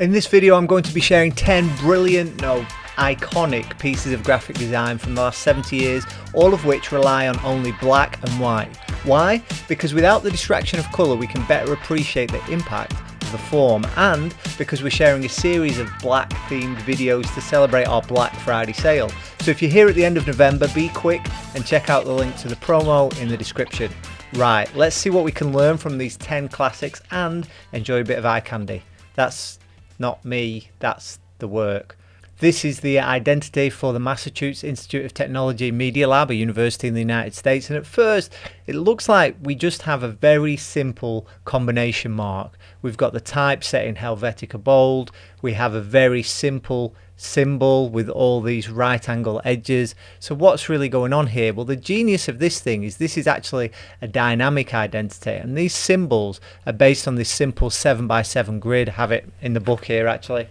In this video I'm going to be sharing 10 brilliant, no, iconic pieces of graphic design from the last 70 years, all of which rely on only black and white. Why? Because without the distraction of colour we can better appreciate the impact of the form, and because we're sharing a series of black themed videos to celebrate our Black Friday sale. So if you're here at the end of November, be quick and check out the link to the promo in the description. Right, let's see what we can learn from these 10 classics and enjoy a bit of eye candy. That's not me, that's the work. This is the identity for the Massachusetts Institute of Technology Media Lab, a university in the United States, and at first it looks like we just have a very simple combination mark. We've got the type set in Helvetica bold, we have a very simple symbol with all these right angle edges. So what's really going on here? Well, the genius of this thing is this is actually a dynamic identity, and these symbols are based on this simple 7x7 grid. I have it in the book here actually.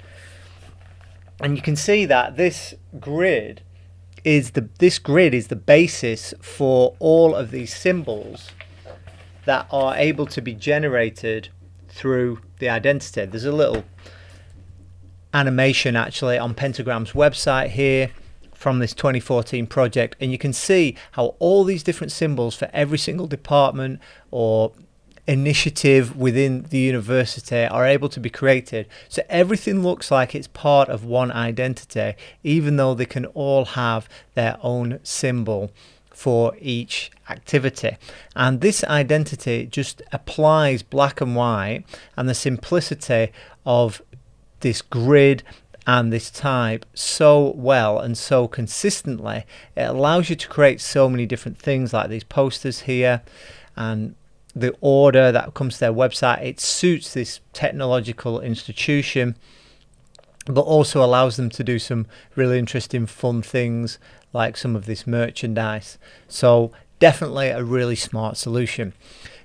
And you can see that this grid is the basis for all of these symbols that are able to be generated through the identity. There's a little animation actually on Pentagram's website here from this 2014 project, and you can see how all these different symbols for every single department or initiative within the university are able to be created. So everything looks like it's part of one identity, even though they can all have their own symbol for each activity. And this identity just applies black and white and the simplicity of this grid and this type so well and so consistently. It allows you to create so many different things like these posters here, and the order that comes to their website. It suits this technological institution, but also allows them to do some really interesting fun things like some of this merchandise. So definitely a really smart solution.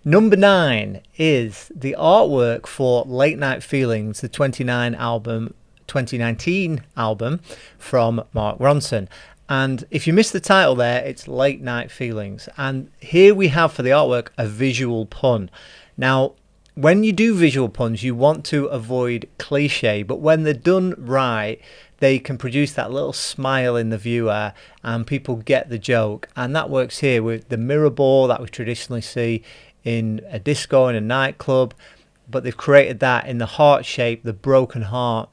Number 9 is the artwork for Late Night Feelings, the 2019 album from Mark Ronson. And if you missed the title there, it's Late Night Feelings. And here we have for the artwork a visual pun. Now, when you do visual puns, you want to avoid cliche, but when they're done right, they can produce that little smile in the viewer and people get the joke. And that works here with the mirror ball that we traditionally see in a disco and a nightclub, but they've created that in the heart shape, the broken heart,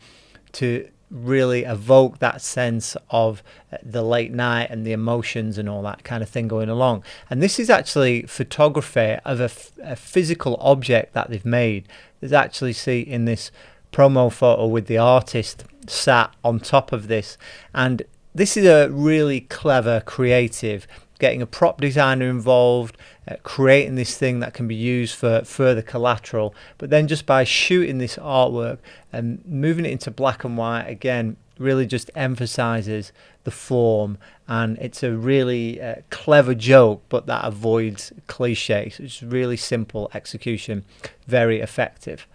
to really evoke that sense of the late night and the emotions and all that kind of thing going along. And this is actually photography of a physical object that they've made. There's actually, see in this promo photo with the artist sat on top of this, and this is a really clever creative, getting a prop designer involved, creating this thing that can be used for further collateral, but then just by shooting this artwork and moving it into black and white, again, really just emphasizes the form, and it's a really clever joke, but that avoids cliche. So it's really simple execution, very effective.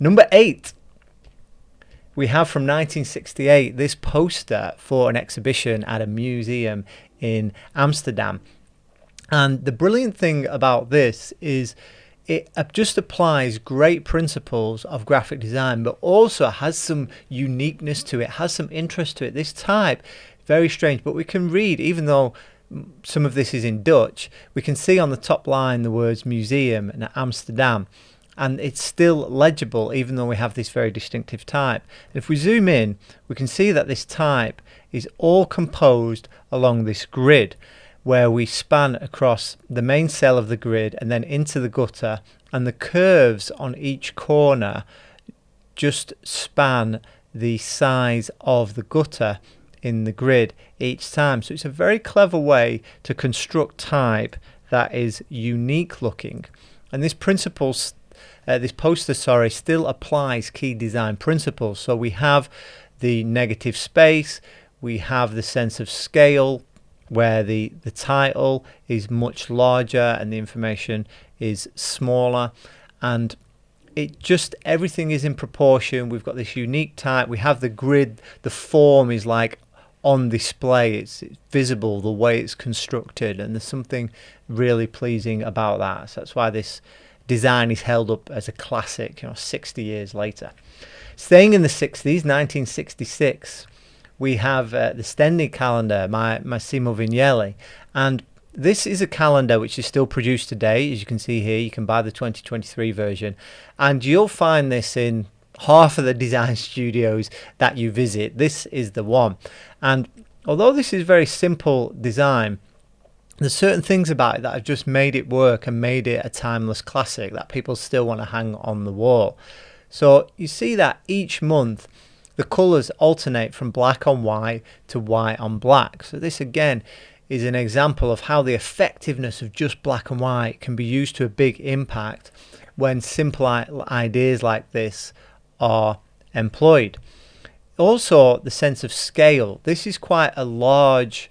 Number 8. We have from 1968 this poster for an exhibition at a museum in Amsterdam. And the brilliant thing about this is it just applies great principles of graphic design, but also has some uniqueness to it, has some interest to it. This type, very strange, but we can read, even though some of this is in Dutch, we can see on the top line the words museum and Amsterdam. And it's still legible even though we have this very distinctive type. And if we zoom in, we can see that this type is all composed along this grid, where we span across the main cell of the grid and then into the gutter, and the curves on each corner just span the size of the gutter in the grid each time. So it's a very clever way to construct type that is unique looking. And this poster still applies key design principles. So we have the negative space, we have the sense of scale, where the title is much larger and the information is smaller, and it just, everything is in proportion. We've got this unique type, we have the grid, the form is like on display, it's visible the way it's constructed, and there's something really pleasing about that. So that's why this design is held up as a classic, 60 years later. Staying in the 60s, 1966, we have the Stedelijk calendar, Massimo Vignelli, and this is a calendar which is still produced today. As you can see here, you can buy the 2023 version, and you'll find this in half of the design studios that you visit. This is the one. And although this is very simple design, there's certain things about it that have just made it work and made it a timeless classic that people still want to hang on the wall. So you see that each month the colours alternate from black on white to white on black. So this again is an example of how the effectiveness of just black and white can be used to a big impact when simple ideas like this are employed. Also, the sense of scale. This is quite a large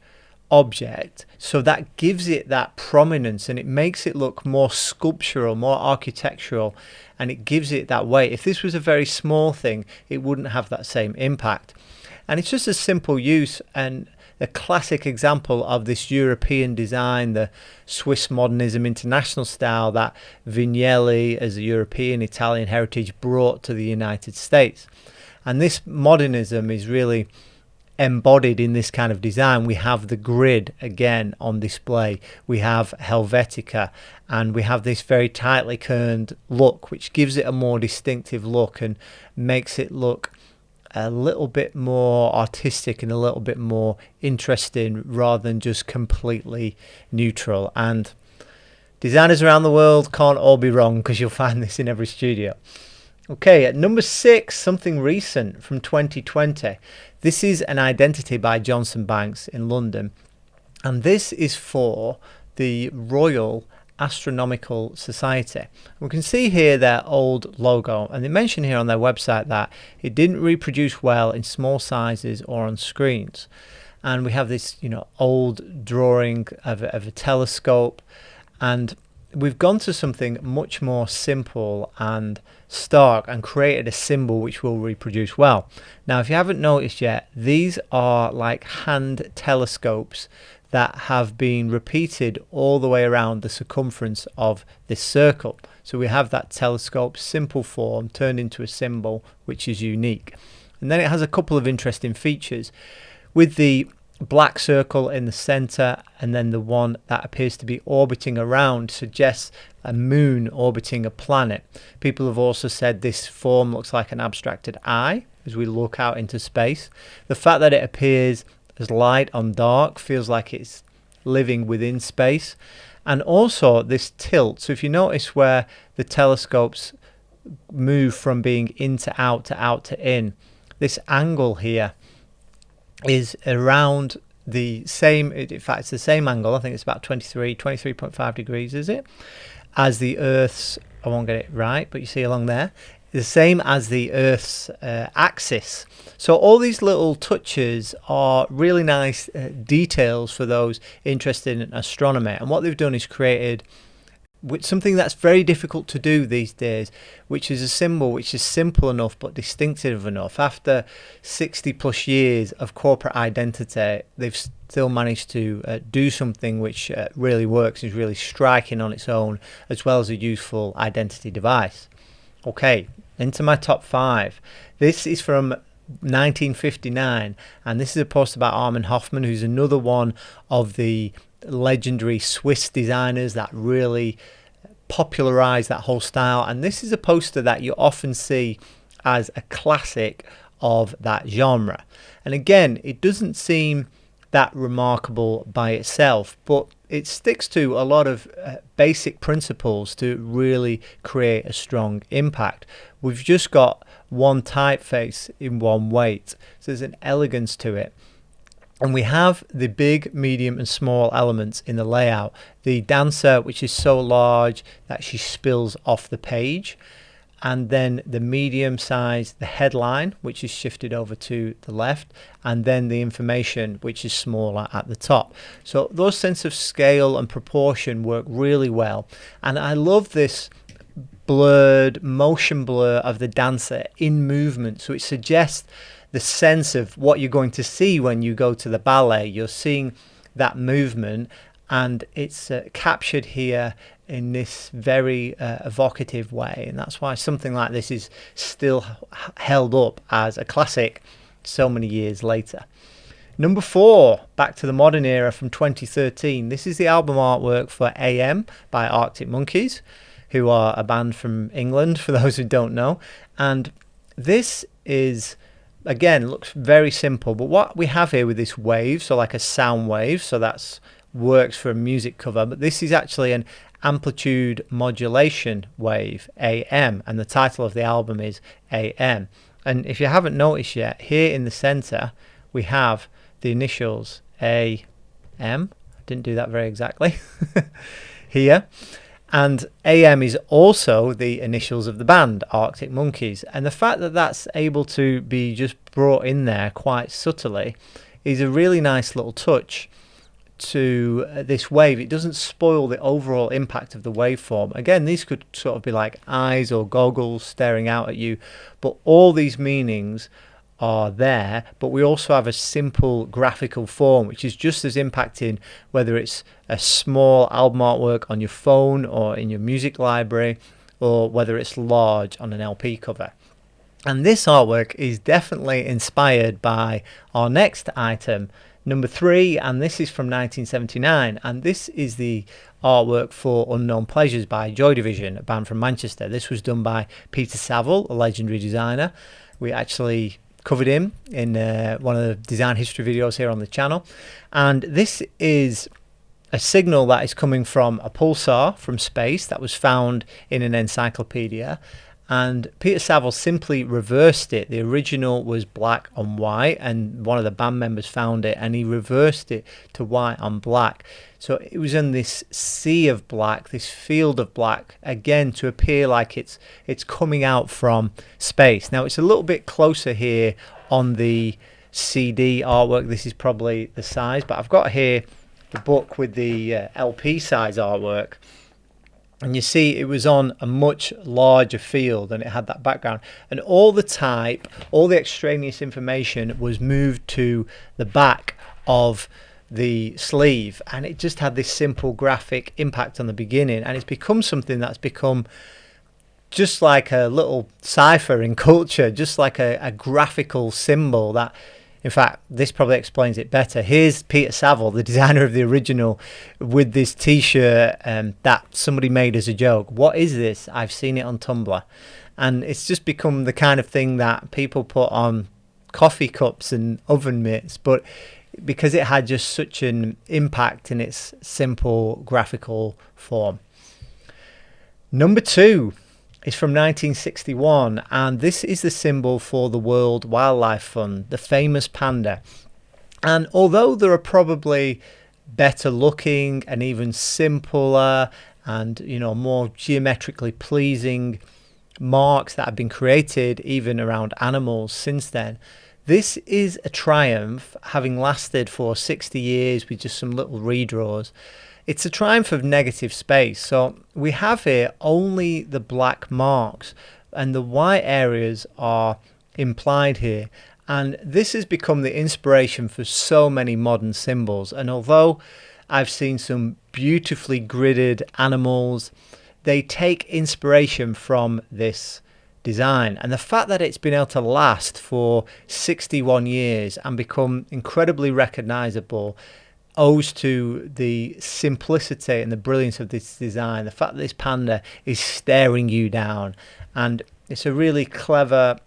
object, so that gives it that prominence and it makes it look more sculptural, more architectural, and it gives it that weight. If this was a very small thing, it wouldn't have that same impact. And it's just a simple use and a classic example of this European design, the Swiss modernism international style that Vignelli, as a European Italian heritage, brought to the United States. And this modernism is really embodied in this kind of design. We have the grid again on display, we have Helvetica, and we have this very tightly kerned look, which gives it a more distinctive look and makes it look a little bit more artistic and a little bit more interesting rather than just completely neutral. And designers around the world can't all be wrong, because you'll find this in every studio. Okay, at number 6, something recent from 2020. This is an identity by Johnson Banks in London, and this is for the Royal Astronomical Society. We can see here their old logo, and they mention here on their website that it didn't reproduce well in small sizes or on screens. And we have this, old drawing of a telescope, and we've gone to something much more simple and stark and created a symbol which will reproduce well. Now, if you haven't noticed yet, these are like hand telescopes that have been repeated all the way around the circumference of this circle. So we have that telescope, simple form, turned into a symbol which is unique. And then it has a couple of interesting features, with the black circle in the center, and then the one that appears to be orbiting around suggests a moon orbiting a planet. People have also said this form looks like an abstracted eye as we look out into space. The fact that it appears as light on dark feels like it's living within space. And also this tilt. So if you notice where the telescopes move from being in to out to in, this angle here is around the same, in fact it's the same angle, I think it's about 23.5 degrees, is it, as the Earth's, I won't get it right, but you see along there, the same as the Earth's axis. So all these little touches are really nice details for those interested in astronomy, and what they've done is created something that's very difficult to do these days, which is a symbol which is simple enough but distinctive enough. After 60 plus years of corporate identity, they've still managed to do something which really works, is really striking on its own, as well as a useful identity device. Okay, into my top 5. This is from 1959, and this is a poster by Armin Hoffmann, who's another one of the legendary Swiss designers that really popularized that whole style. And this is a poster that you often see as a classic of that genre. And again, it doesn't seem that remarkable by itself, but it sticks to a lot of basic principles to really create a strong impact. We've just got one typeface in one weight, so there's an elegance to it. And we have the big, medium and small elements in the layout. The dancer, which is so large that she spills off the page. And then the medium size, the headline, which is shifted over to the left. And then the information, which is smaller at the top. So those sense of scale and proportion work really well. And I love this blurred motion blur of the dancer in movement. So it suggests the sense of what you're going to see when you go to the ballet. You're seeing that movement, and it's captured here in this very evocative way, and that's why something like this is still held up as a classic so many years later. Number 4, back to the modern era from 2013. This is the album artwork for AM by Arctic Monkeys, who are a band from England, for those who don't know. And this is, again, looks very simple, but what we have here with this wave, so like a sound wave, so that's works for a music cover, but this is actually an amplitude modulation wave, AM, and the title of the album is AM. And if you haven't noticed yet, here in the center we have the initials AM. Didn't do that very exactly. Here. And AM is also the initials of the band, Arctic Monkeys. And the fact that that's able to be just brought in there quite subtly is a really nice little touch to this wave. It doesn't spoil the overall impact of the waveform. Again, these could sort of be like eyes or goggles staring out at you, but all these meanings are there, but we also have a simple graphical form which is just as impacting whether it's a small album artwork on your phone or in your music library, or whether it's large on an LP cover. And this artwork is definitely inspired by our next item, number 3, and this is from 1979, and this is the artwork for Unknown Pleasures by Joy Division, a band from Manchester. This was done by Peter Saville, a legendary designer. We actually covered him in one of the design history videos here on the channel, and this is a signal that is coming from a pulsar from space that was found in an encyclopedia, and Peter Saville simply reversed it. The original was black on white, and one of the band members found it and he reversed it to white on black, so it was in this sea of black, this field of black, again to appear like it's coming out from space. Now it's a little bit closer here on the CD artwork. This is probably the size, but I've got here the book with the LP size artwork, and you see it was on a much larger field and it had that background, and all the type, all the extraneous information was moved to the back of the sleeve, and it just had this simple graphic impact on the beginning, and it's become something that's become just like a little cipher in culture, just like a graphical symbol that, in fact, this probably explains it better. Here's Peter Saville, the designer of the original, with this t-shirt that somebody made as a joke. What is this? I've seen it on Tumblr. And it's just become the kind of thing that people put on coffee cups and oven mitts, but because it had just such an impact in its simple graphical form. Number 2 is from 1961, and this is the symbol for the World Wildlife Fund, the famous panda. And although there are probably better looking and even simpler and, you know, more geometrically pleasing marks that have been created even around animals since then, this is a triumph, having lasted for 60 years with just some little redraws. It's a triumph of negative space. So we have here only the black marks, and the white areas are implied here. And this has become the inspiration for so many modern symbols. And although I've seen some beautifully gridded animals, they take inspiration from this design, and the fact that it's been able to last for 61 years and become incredibly recognizable owes to the simplicity and the brilliance of this design. The fact that this panda is staring you down, and it's a really clever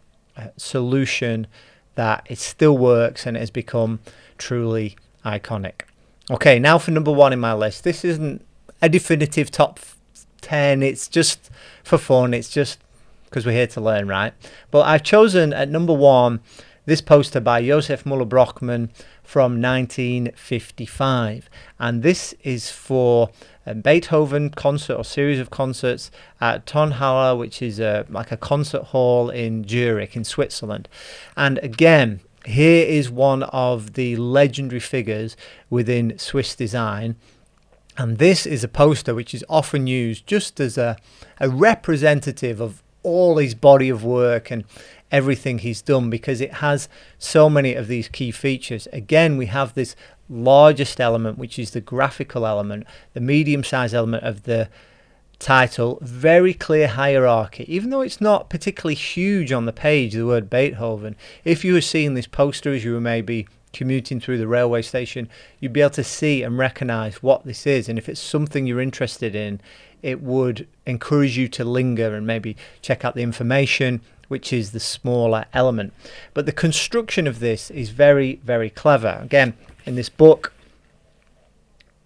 solution that it still works and it has become truly iconic. Okay, now for number 1 in my list. This isn't a definitive top 10, it's just for fun, it's just because we're here to learn, right? But I've chosen at number 1 this poster by Josef Müller-Brockmann from 1955, and this is for a Beethoven concert or series of concerts at Tonhalle, which is like a concert hall in Zurich in Switzerland. And again, here is one of the legendary figures within Swiss design. And this is a poster which is often used just as a representative of all his body of work and everything he's done, because it has so many of these key features. Again, we have this largest element, which is the graphical element, the medium-sized element of the title. Very clear hierarchy, even though it's not particularly huge on the page, the word Beethoven. If you were seeing this poster as you were maybe commuting through the railway station, you'd be able to see and recognize what this is, and if it's something you're interested in, it would encourage you to linger and maybe check out the information, which is the smaller element. But the construction of this is very, very clever. Again, in this book,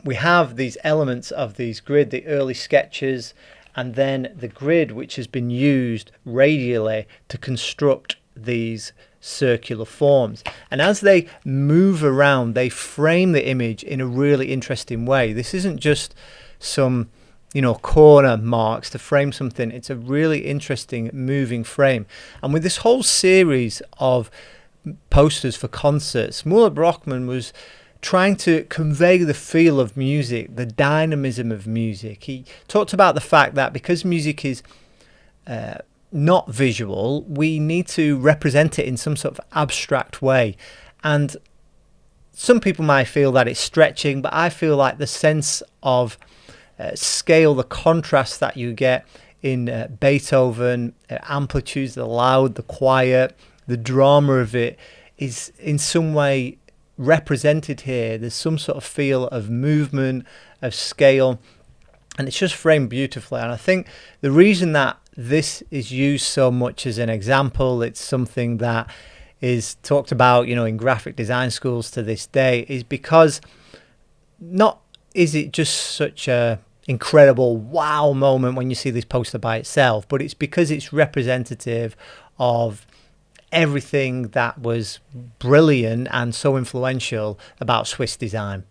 we have these elements of these grid, the early sketches, and then the grid which has been used radially to construct these circular forms. And as they move around, they frame the image in a really interesting way. This isn't just some corner marks to frame something. It's a really interesting moving frame. And with this whole series of posters for concerts, Muller Brockmann was trying to convey the feel of music, the dynamism of music. He talked about the fact that because music is not visual, we need to represent it in some sort of abstract way. And some people might feel that it's stretching, but I feel like the sense of scale, the contrast that you get in Beethoven, amplitudes, the loud, the quiet, the drama of it is in some way represented here. There's some sort of feel of movement, of scale, and it's just framed beautifully. And I think the reason that this is used so much as an example, it's something that is talked about in graphic design schools to this day, is because not is it just such a incredible wow moment when you see this poster by itself, but it's because it's representative of everything that was brilliant and so influential about Swiss design.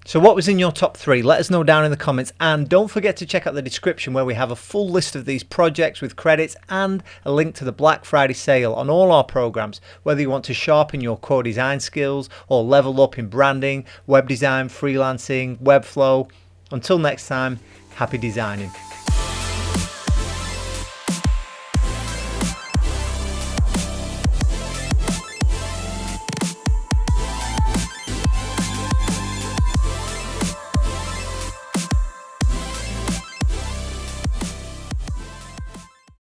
So what was in your top 3? Let us know down in the comments, and don't forget to check out the description where we have a full list of these projects with credits and a link to the Black Friday sale on all our programs, whether you want to sharpen your core design skills or level up in branding, web design, freelancing, Webflow. Until next time, happy designing.